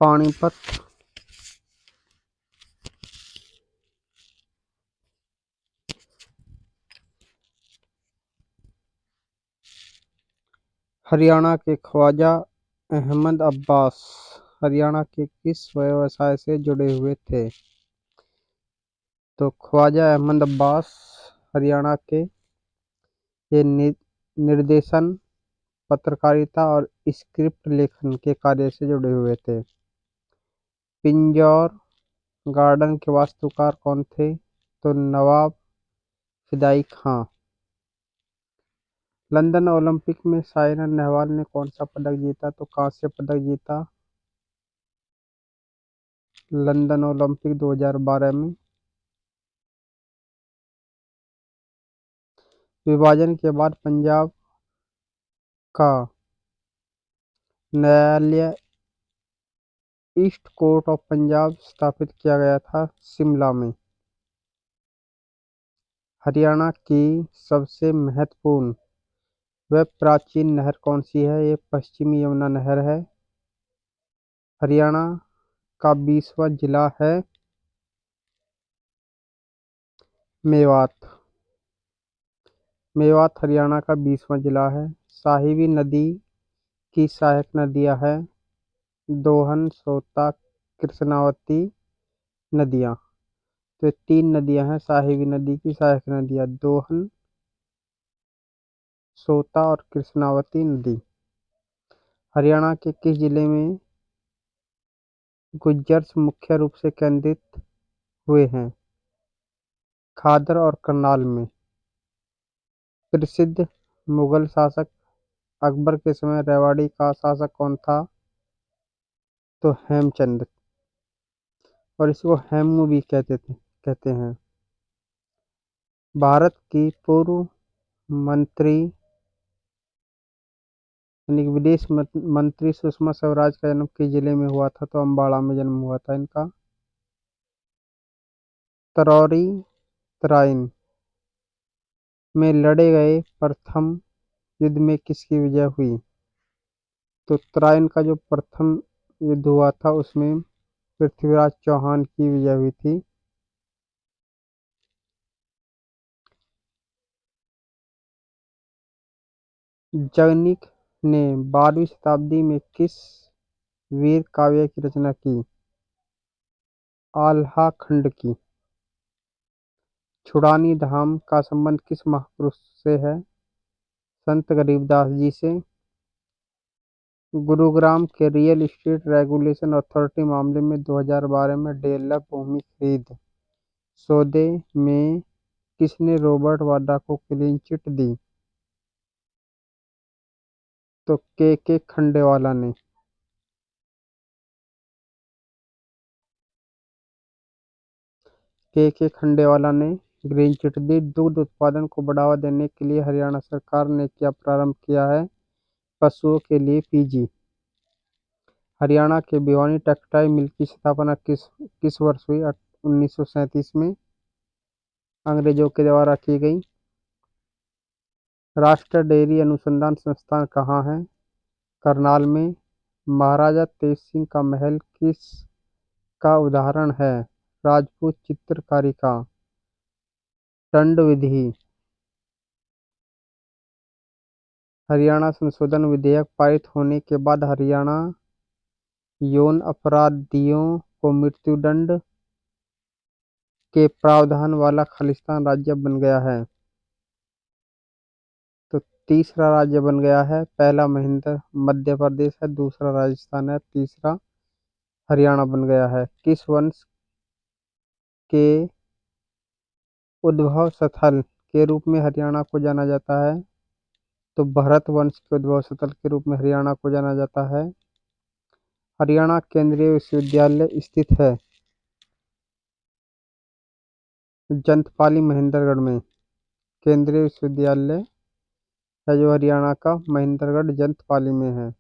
पानीपत, हरियाणा के ख्वाजा अहमद अब्बास हरियाणा के किस व्यवसाय से जुड़े हुए थे? तो ख्वाजा अहमद अब्बास हरियाणा के ये निर्देशन, पत्रकारिता और स्क्रिप्ट लेखन के कार्य से जुड़े हुए थे। पिंजौर गार्डन के वास्तुकार कौन थे? तो नवाब फिदाई खां। लंदन ओलंपिक में साइना नेहवाल ने कौन सा पदक जीता? तो कांस्य पदक जीता लंदन ओलंपिक 2012 में। विभाजन के बाद पंजाब का न्यायालय ईस्ट कोर्ट ऑफ पंजाब स्थापित किया गया था शिमला में। हरियाणा की सबसे महत्वपूर्ण व प्राचीन नहर कौन सी है? ये पश्चिमी यमुना नहर है। हरियाणा का 20वां जिला है मेवात। मेवात हरियाणा का 20वां जिला है। साहिबी नदी की सहायक नदियां हैं दोहन, सोता, कृष्णावती नदियां। तो 3 नदियां हैं साहिबी नदी की सहायक नदियां, दोहन, सोता और कृष्णावती नदी। हरियाणा के किस जिले में गुज्जर्स मुख्य रूप से केंद्रित हुए हैं? खादर और करनाल में। प्रसिद्ध मुगल शासक अकबर के समय रेवाड़ी का शासक कौन था? तो हेमचंद, और इसको हेमू भी कहते हैं। भारत की पूर्व मंत्री यानी कि विदेश मंत्री सुषमा स्वराज का जन्म किस जिले में हुआ था? तो अम्बाड़ा में जन्म हुआ था इनका। तरौरी तराइन में लड़े गए प्रथम युद्ध में किसकी विजय हुई? तो तराइन का जो प्रथम युद्ध हुआ था उसमें पृथ्वीराज चौहान की विजय हुई थी। जगनिक ने 12वीं शताब्दी में किस वीर काव्य की रचना की? आल्हा खंड की। छुड़ानी धाम का संबंध किस महापुरुष से है? संत गरीबदास जी से। गुरुग्राम के रियल एस्टेट रेगुलेशन अथॉरिटी मामले में 2012 में डेल्हक भूमि खरीद सौदे में किसने रॉबर्ट वाड्रा को क्लीन चिट दी? तो के खंडेवाला ने। के खंडेवाला ने ग्रीन चिट दी। दुग्ध उत्पादन को बढ़ावा देने के लिए हरियाणा सरकार ने क्या प्रारंभ किया है? पशुओं के लिए पीजी। हरियाणा के भिवानी टेक्सटाइल मिल की स्थापना किस वर्ष हुई? 1937 में अंग्रेजों के द्वारा की गई। राष्ट्रीय डेयरी अनुसंधान संस्थान कहाँ है? करनाल में। महाराजा तेज सिंह का महल किस का उदाहरण है? राजपूत चित्रकारी का। दंड विधि। हरियाणा संशोधन विधेयक पारित होने के बाद हरियाणा यौन अपराधियों को मृत्युदंड के प्रावधान वाला खालिस्तान राज्य बन गया है। तो तीसरा राज्य बन गया है। पहला मध्य प्रदेश है, दूसरा राजस्थान है, तीसरा हरियाणा बन गया है। किस वंश के उद्भव स्थल के रूप में हरियाणा को जाना जाता है? तो भरत वंश के उद्भव स्थल के रूप में हरियाणा को जाना जाता है। हरियाणा केंद्रीय विश्वविद्यालय स्थित है जंतपाली महेंद्रगढ़ में। केंद्रीय विश्वविद्यालय है जो हरियाणा का महेंद्रगढ़ जंतपाली में है।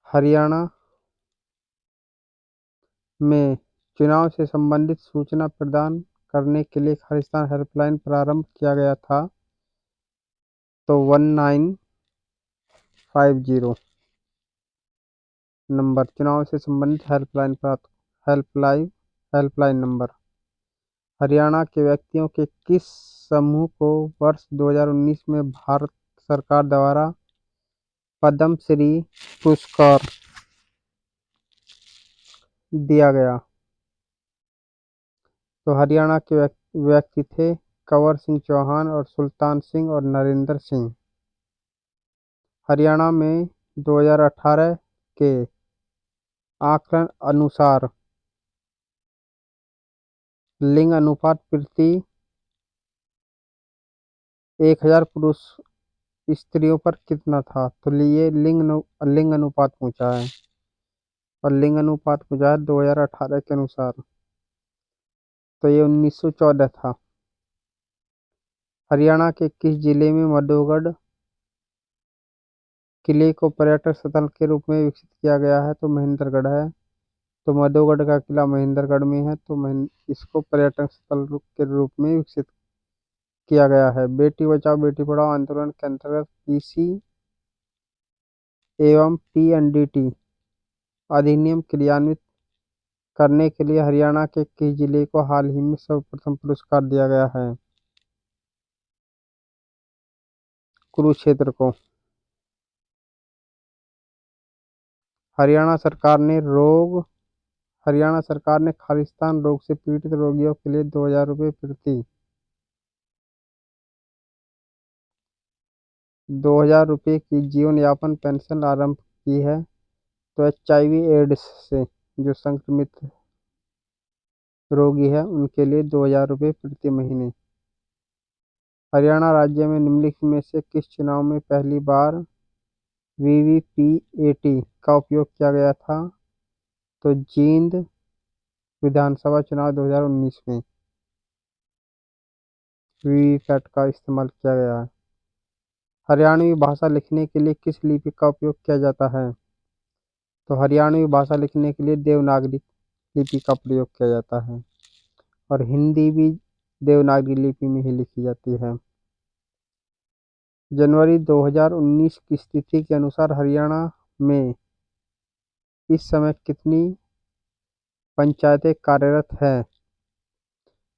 हरियाणा में चुनाव से संबंधित सूचना प्रदान करने के लिए खालिस्तान हेल्पलाइन प्रारंभ किया गया था। तो 1950। नंबर, चुनाव से संबंधित हेल्पलाइन प्राप्त, हेल्पलाइन नंबर। हरियाणा के व्यक्तियों के किस समूह को वर्ष 2019 में भारत सरकार द्वारा पद्म श्री पुरस्कार दिया गया? तो हरियाणा के व्यक्ति थे कंवर सिंह चौहान और सुल्तान सिंह और नरेंद्र सिंह। हरियाणा में 2018 के आकलन अनुसार लिंग अनुपात प्रति 1000 पुरुष स्त्रियों पर कितना था? तो ये लिंग अनुपात पूछा है, और लिंग अनुपात पूछा है 2018 के अनुसार, तो ये 1914 था। हरियाणा के किस जिले में मधुगढ़ किले को पर्यटक स्थल के रूप में विकसित किया गया है? तो महेंद्रगढ़ है। तो मधुगढ़ का किला महेंद्रगढ़ में है, तो इसको पर्यटक स्थल के रूप में विकसित किया गया है। बेटी बचाओ बेटी पढ़ाओ आंदोलन के अंतर्गत पीसी एवं पीएनडीटी अधिनियम क्रियान्वित करने के लिए हरियाणा के किस जिले को हाल ही में सर्वप्रथम पुरस्कार दिया गया है? कुरुक्षेत्र को। हरियाणा सरकार ने खालिस्तान रोग से पीड़ित रोगियों के लिए 2000 रुपये प्रति 2000 रुपये की जीवन यापन पेंशन आरंभ की है। तो HIV एड्स से जो संक्रमित रोगी है उनके लिए 2000 रुपये प्रति महीने। हरियाणा राज्य में निम्नलिखित में से किस चुनाव में पहली बार वीवीपीएटी का उपयोग किया गया था? तो जींद विधानसभा चुनाव 2019 में वीवीपैट का इस्तेमाल किया गया है। हरियाणवी भाषा लिखने के लिए किस लिपि का उपयोग किया जाता है? तो हरियाणवी भाषा लिखने के लिए देवनागरी लिपि का प्रयोग किया जाता है, और हिंदी भी देवनागरी लिपि में ही लिखी जाती है। जनवरी 2019 की स्थिति के अनुसार हरियाणा में इस समय कितनी पंचायतें कार्यरत हैं?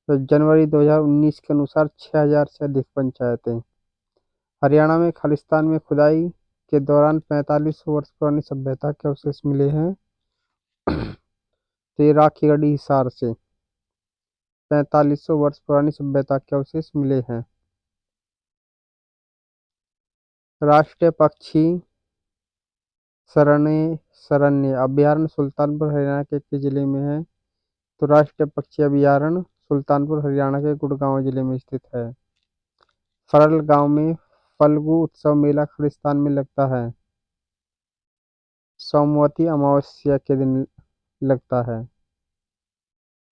तो जनवरी 2019 के अनुसार 6000 से अधिक पंचायतें। हरियाणा में खालिस्तान में खुदाई के दौरान 4500 वर्ष पुरानी सभ्यता के अवशेष मिले हैं। तो ये राखीगढ़ी हिसार से 4500 वर्ष पुरानी सभ्यता के अवशेष मिले हैं। राष्ट्रीय पक्षी शरण्य अभयारण्य सुल्तानपुर हरियाणा के किस जिले में है? तो राष्ट्रीय पक्षी अभयारण्य सुल्तानपुर हरियाणा के गुड़गांव जिले में स्थित है। फरल गांव में फल्गु उत्सव मेला खालिस्तान में लगता है। सोमवती अमावस्या के दिन लगता है।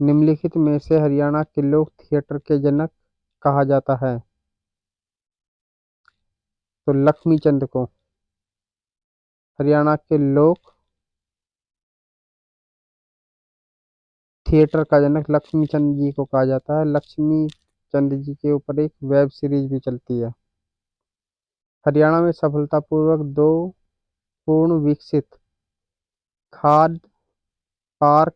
निम्नलिखित में से हरियाणा के लोक थिएटर के जनक कहा जाता है? तो लक्ष्मीचंद को। हरियाणा के लोक थिएटर का जनक लक्ष्मीचंद जी को कहा जाता है। लक्ष्मीचंद जी के ऊपर एक वेब सीरीज भी चलती है। हरियाणा में सफलतापूर्वक 2 पूर्ण विकसित खाद्य पार्क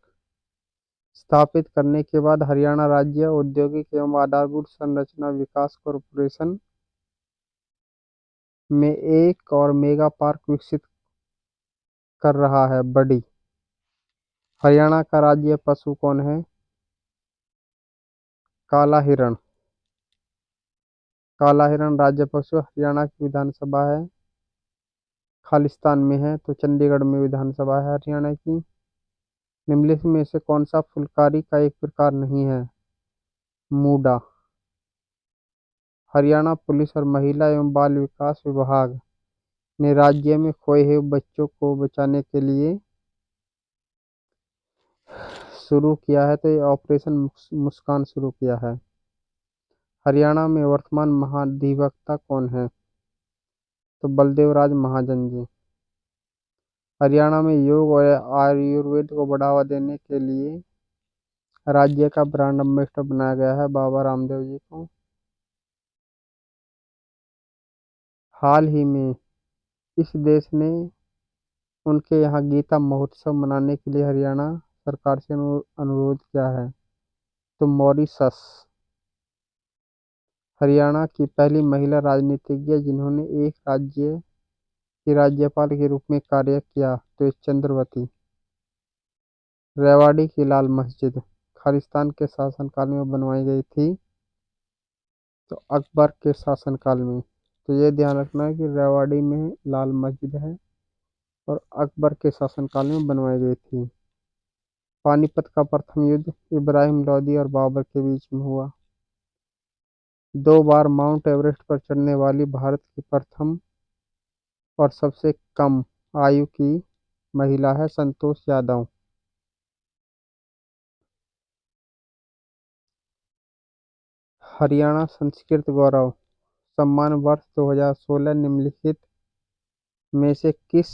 स्थापित करने के बाद हरियाणा राज्य औद्योगिक एवं आधारभूत संरचना विकास कॉरपोरेशन में एक और मेगा पार्क विकसित कर रहा है। बड़ी हरियाणा का राज्य पशु कौन है? काला हिरण। काला हिरण राज्य पशु हरियाणा की विधानसभा है खालिस्तान में है, तो चंडीगढ़ में विधानसभा है हरियाणा की। निम्नलिखित में से कौन सा फुलकारी का एक प्रकार नहीं है? मूडा। हरियाणा पुलिस और महिला एवं बाल विकास विभाग ने राज्य में खोए हुए बच्चों को बचाने के लिए शुरू किया है, तो ये ऑपरेशन मुस्कान शुरू किया है। हरियाणा में वर्तमान महाधिवक्ता कौन है? तो बलदेव राज महाजन जी। हरियाणा में योग और आयुर्वेद को बढ़ावा देने के लिए राज्य का ब्रांड एम्बेसडर बनाया गया है बाबा रामदेव जी को। हाल ही में इस देश ने उनके यहाँ गीता महोत्सव मनाने के लिए हरियाणा सरकार से अनुरोध किया है। तो मॉरिशस हरियाणा की पहली महिला राजनीतिज्ञ जिन्होंने एक राज्य की राज्यपाल के रूप में कार्य किया। तो चंद्रवती। रेवाड़ी की लाल मस्जिद खालिस्तान के शासनकाल में बनवाई गई थी। तो अकबर के शासनकाल में। तो ये ध्यान रखना है कि रेवाड़ी में लाल मस्जिद है और अकबर के शासनकाल में बनवाई गई थी। पानीपत का प्रथम युद्ध इब्राहिम लोदी और बाबर के बीच में हुआ। 2 बार माउंट एवरेस्ट पर चढ़ने वाली भारत की प्रथम और सबसे कम आयु की महिला है संतोष यादव। हरियाणा संस्कृत गौरव सम्मान वर्ष 2016 निम्नलिखित में से किस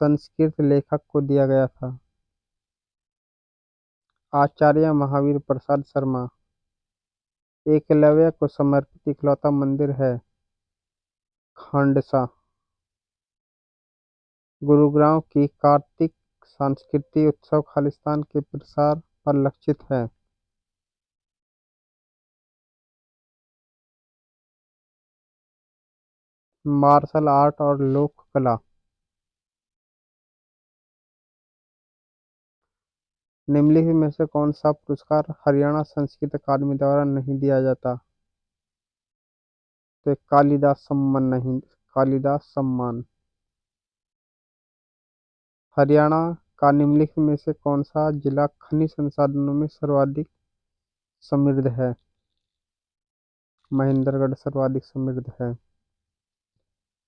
संस्कृत लेखक को दिया गया था? आचार्य महावीर प्रसाद शर्मा। एकलव्य को समर्पित इकलौता मंदिर है खांडसा। गुरुग्राम की कार्तिक सांस्कृतिक उत्सव खालिस्तान के प्रसार पर लक्षित है। मार्शल आर्ट और लोक कला। निम्नलिखित में से कौन सा पुरस्कार हरियाणा संस्कृत अकादमी द्वारा नहीं दिया जाता? तो कालिदास सम्मान नहीं। कालिदास सम्मान। हरियाणा का निम्नलिखित में से कौन सा जिला खनिज संसाधनों में सर्वाधिक समृद्ध है? महेंद्रगढ़ सर्वाधिक समृद्ध है।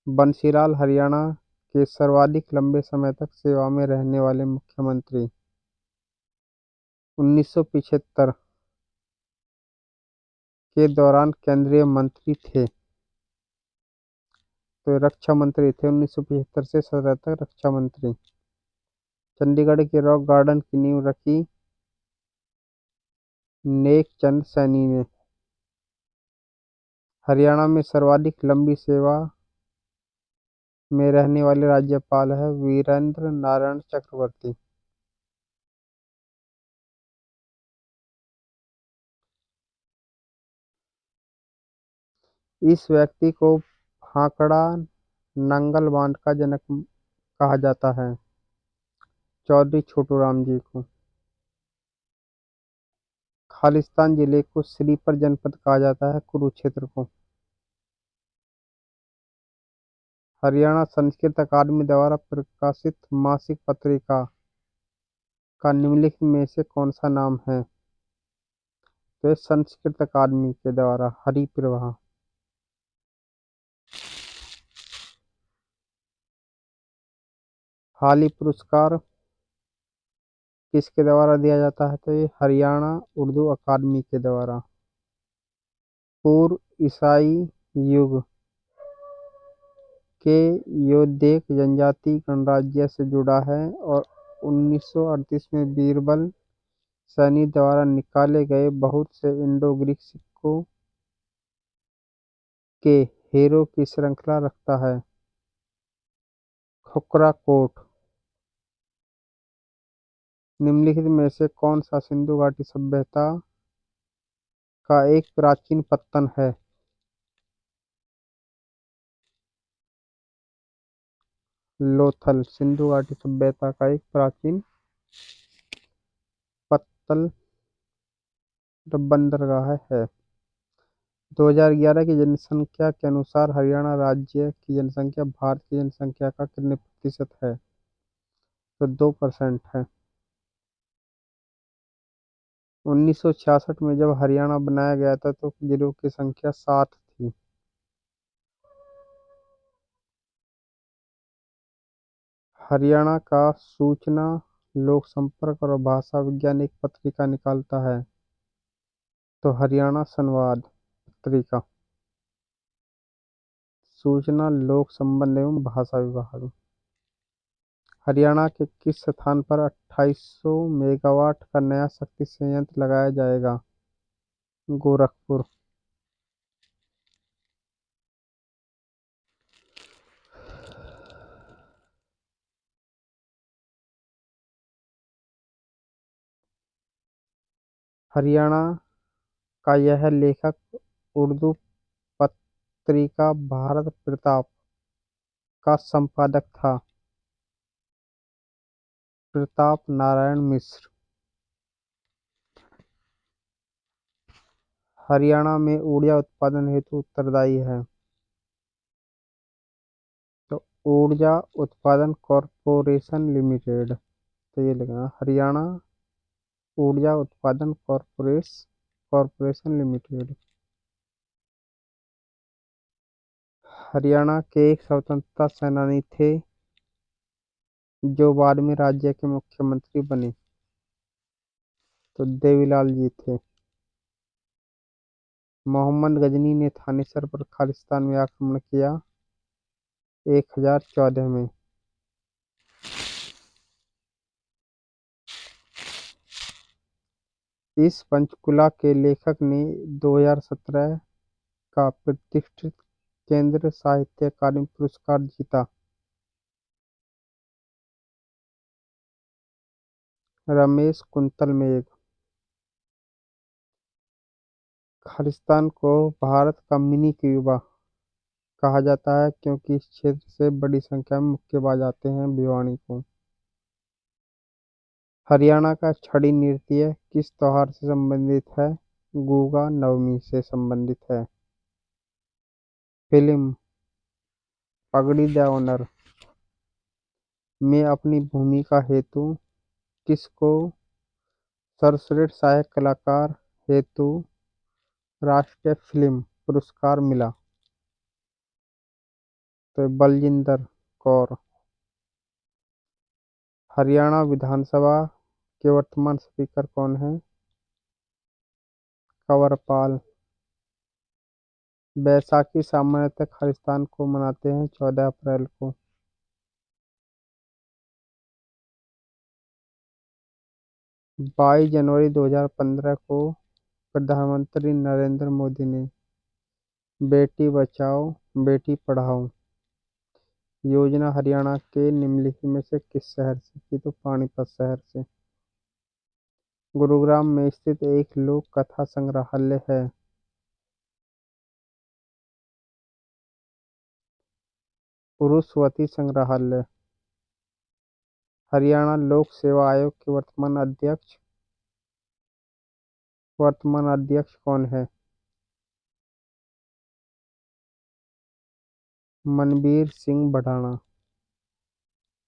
बंसीलाल हरियाणा के सर्वाधिक लंबे समय तक सेवा में रहने वाले मुख्यमंत्री। 1975 के दौरान केंद्रीय मंत्री थे। तो रक्षा मंत्री थे 1975 से 17 तक रक्षा मंत्री। चंडीगढ़ के रॉक गार्डन की नींव रखी नेक चंद सैनी ने। हरियाणा में सर्वाधिक लंबी सेवा में रहने वाले राज्यपाल है वीरेंद्र नारायण चक्रवर्ती। इस व्यक्ति को भाखड़ा नंगल बांध का जनक कहा जाता है। चौधरी छोटू राम जी को। खालिस्तान जिले को श्रीपर जनपद कहा जाता है कुरुक्षेत्र को। हरियाणा संस्कृत अकादमी द्वारा प्रकाशित मासिक पत्रिका का निम्नलिखित में से कौन सा नाम है? तो ये संस्कृत अकादमी के द्वारा हरिप्रभा। हाली पुरस्कार किसके द्वारा दिया जाता है? तो ये हरियाणा उर्दू अकादमी के द्वारा। पूर्व ईसाई युग के योद्यक जनजाति गणराज्य से जुड़ा है और 1938 में बीरबल सैनी द्वारा निकाले गए बहुत से इंडो ग्रीक सिक्कों के हीरो की श्रृंखला रखता है। खुकरा कोट। निम्नलिखित में से कौन सा सिंधु घाटी सभ्यता का एक प्राचीन पत्तन है? लोथल सिंधु घाटी सभ्यता का एक प्राचीन पत्तल बंदरगाह है। 2011 की जनसंख्या के अनुसार हरियाणा राज्य की जनसंख्या भारत की जनसंख्या का कितने प्रतिशत है? तो 2% है। 1966 में जब हरियाणा बनाया गया था तो जिलों की संख्या 7 थी। हरियाणा का सूचना लोक संपर्क और भाषा विज्ञान एक पत्रिका निकालता है। तो हरियाणा संवाद पत्रिका। सूचना लोक संबंध एवं भाषा विभाग। हरियाणा के किस स्थान पर 2800 मेगावाट का नया शक्ति संयंत्र लगाया जाएगा? गोरखपुर। हरियाणा का यह लेखक उर्दू पत्रिका भारत प्रताप का संपादक था। प्रताप नारायण मिश्र। हरियाणा में ऊर्जा उत्पादन हेतु उत्तरदायी है। तो ऊर्जा उत्पादन कॉरपोरेशन लिमिटेड। तो ये लिखना हरियाणा ऊर्जा उत्पादन कॉरपोरेशन लिमिटेड। हरियाणा के एक स्वतंत्रता सेनानी थे जो बाद में राज्य के मुख्यमंत्री बने। तो देवीलाल जी थे। मोहम्मद गजनी ने थानेसर पर खालिस्तान में आक्रमण किया 1014 में। इस पंचकुला के लेखक ने 2017 का प्रतिष्ठित केंद्र साहित्य अकादमी पुरस्कार जीता। रमेश कुंतल मेघ। खालिस्तान को भारत का मिनी क्यूबा कहा जाता है क्योंकि इस क्षेत्र से बड़ी संख्या में मुक्केबाज आते हैं भिवानी को। हरियाणा का छड़ी नृत्य किस त्योहार से संबंधित है? गुगा नवमी से संबंधित है। फिल्म पगड़ी द ऑनर में अपनी भूमिका हेतु किसको सर्वश्रेष्ठ सहायक कलाकार हेतु राष्ट्रीय फिल्म पुरस्कार मिला? तो बलजिंदर कौर। हरियाणा विधानसभा के वर्तमान स्पीकर कौन है? कंवरपाल। बैसाखी सामान्यतः खालिस्तान को मनाते हैं 14 अप्रैल को। 22 जनवरी 2015 को प्रधानमंत्री नरेंद्र मोदी ने बेटी बचाओ बेटी पढ़ाओ योजना हरियाणा के निम्नलिखित में से किस शहर से की? तो पानीपत शहर से। गुरुग्राम में स्थित एक लोक कथा संग्रहालय है। पुरुषवती संग्रहालय। हरियाणा लोक सेवा आयोग के वर्तमान अध्यक्ष कौन है? मनबीर सिंह बढ़ाना।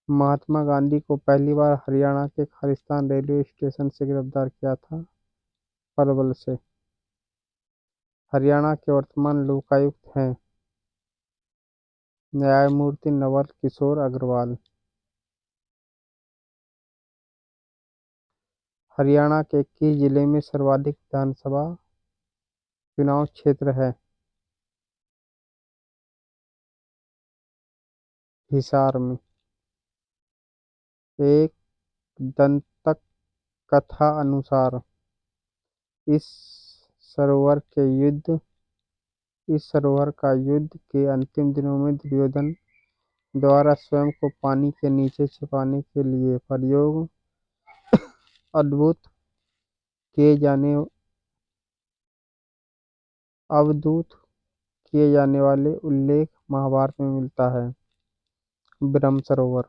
महात्मा गांधी को पहली बार हरियाणा के खालिस्तान रेलवे स्टेशन से गिरफ्तार किया था पलवल से। हरियाणा के वर्तमान लोकायुक्त हैं न्यायमूर्ति नवल किशोर अग्रवाल। हरियाणा के किस जिले में सर्वाधिक विधानसभा चुनाव क्षेत्र है? हिसार में। एक दंतक कथा अनुसार इस सरोवर के युद्ध इस सरोवर का युद्ध के अंतिम दिनों में दुर्योधन द्वारा स्वयं को पानी के नीचे छिपाने के लिए प्रयोग अद्भुत किए जाने अवधूत किए जाने वाले उल्लेख महाभारत में मिलता है। ब्रह्म सरोवर।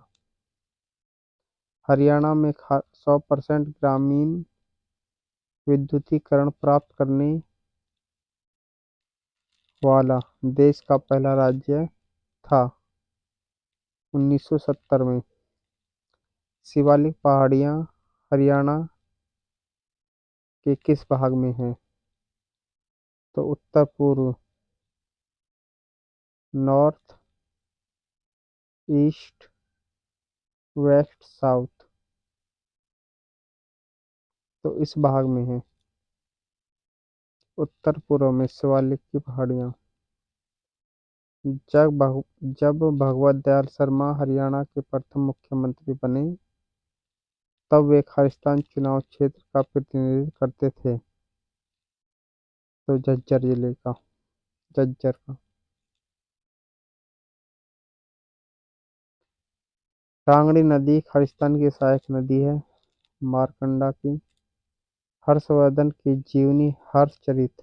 हरियाणा में 100% ग्रामीण विद्युतीकरण प्राप्त करने वाला देश का पहला राज्य था 1970 में। शिवालिक पहाड़ियाँ हरियाणा के किस भाग में हैं? तो उत्तर पूर्व, नॉर्थ, ईस्ट, वेस्ट, साउथ। तो इस भाग में है उत्तर पूर्व में शिवालिक की पहाड़ियाँ। जब भगवत दयाल शर्मा हरियाणा के प्रथम मुख्यमंत्री बने तब वे खालिस्तान चुनाव क्षेत्र का प्रतिनिधित्व करते थे। तो झज्जर का। कांगड़ी नदी खालिस्तान की सहायक नदी है मारकंडा की। हर्षवर्धन की जीवनी हर्षचरित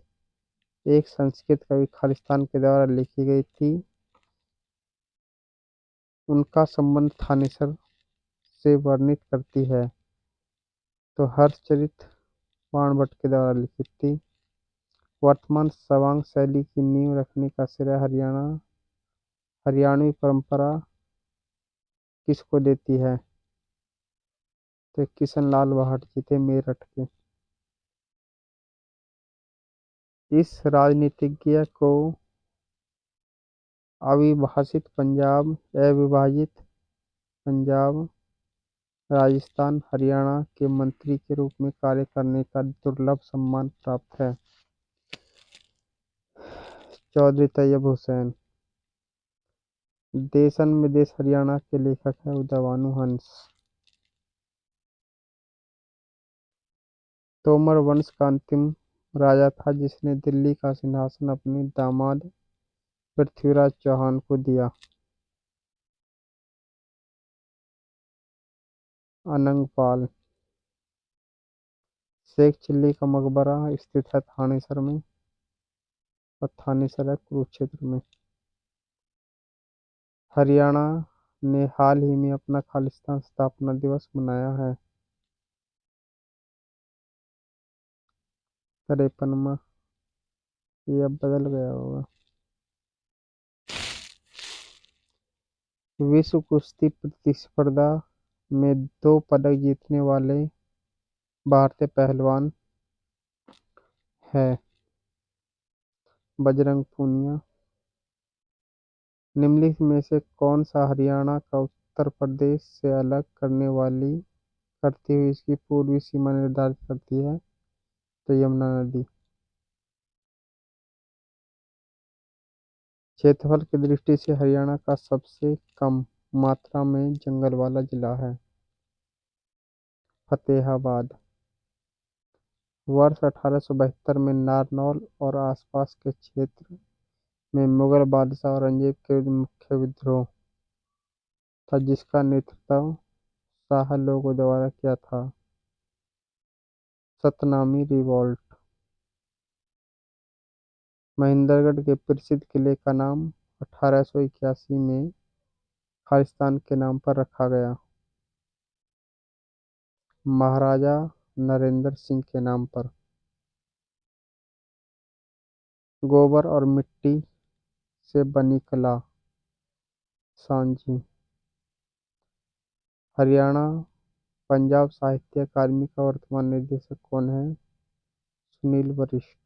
एक संस्कृत कवि खालिस्तान के द्वारा लिखी गई थी। उनका संबंध थानेसर से वर्णित करती है। तो हर्षचरित बाणभट्ट के द्वारा लिखित थी। वर्तमान सवांग शैली की नींव रखने का श्रेय हरियाणवी परंपरा किसको देती है? तो किशन लाल भाट जी थे मेरठ के। इस राजनीतिज्ञ को अविभाजित पंजाब, राजस्थान, हरियाणा के मंत्री के रूप में कार्य करने का दुर्लभ सम्मान प्राप्त है। चौधरी तैयब हुसैन। देशन में देश हरियाणा के लेखक है उदय भानु हंस। तोमर वंश का अंतिम राजा था जिसने दिल्ली का सिंहासन अपने दामाद पृथ्वीराज चौहान को दिया। अनंगपाल। शेख चिल्ली का मकबरा स्थित है थानेसर में और थानेसर है कुरुक्षेत्र में। हरियाणा ने हाल ही में अपना खालिस्तान स्थापना दिवस मनाया है। 53वां। ये अब बदल गया होगा। विश्व कुश्ती प्रतिस्पर्धा में 2 पदक जीतने वाले भारतीय पहलवान है बजरंग पूनिया। निम्नलिखित में से कौन सा हरियाणा का उत्तर प्रदेश से अलग करती हुई इसकी पूर्वी सीमा निर्धारित करती है? तो यमुना नदी। क्षेत्रफल की दृष्टि से हरियाणा का सबसे कम मात्रा में जंगल वाला जिला है फतेहाबाद। वर्ष 1872 में नारनौल और आसपास के क्षेत्र में मुगल बादशाह औरंगजेब के विरुद्ध मुख्य विद्रोह था जिसका नेतृत्व शाह लोगों द्वारा किया था। सतनामी रिवॉल्ट। महेंद्रगढ़ के प्रसिद्ध किले का नाम 1881 में खालिस्तान के नाम पर रखा गया। महाराजा नरेंद्र सिंह के नाम पर। गोबर और मिट्टी से बनी कला सांची। हरियाणा पंजाब साहित्य अकादमी का वर्तमान निदेशक कौन है? सुनील वशिष्ठ।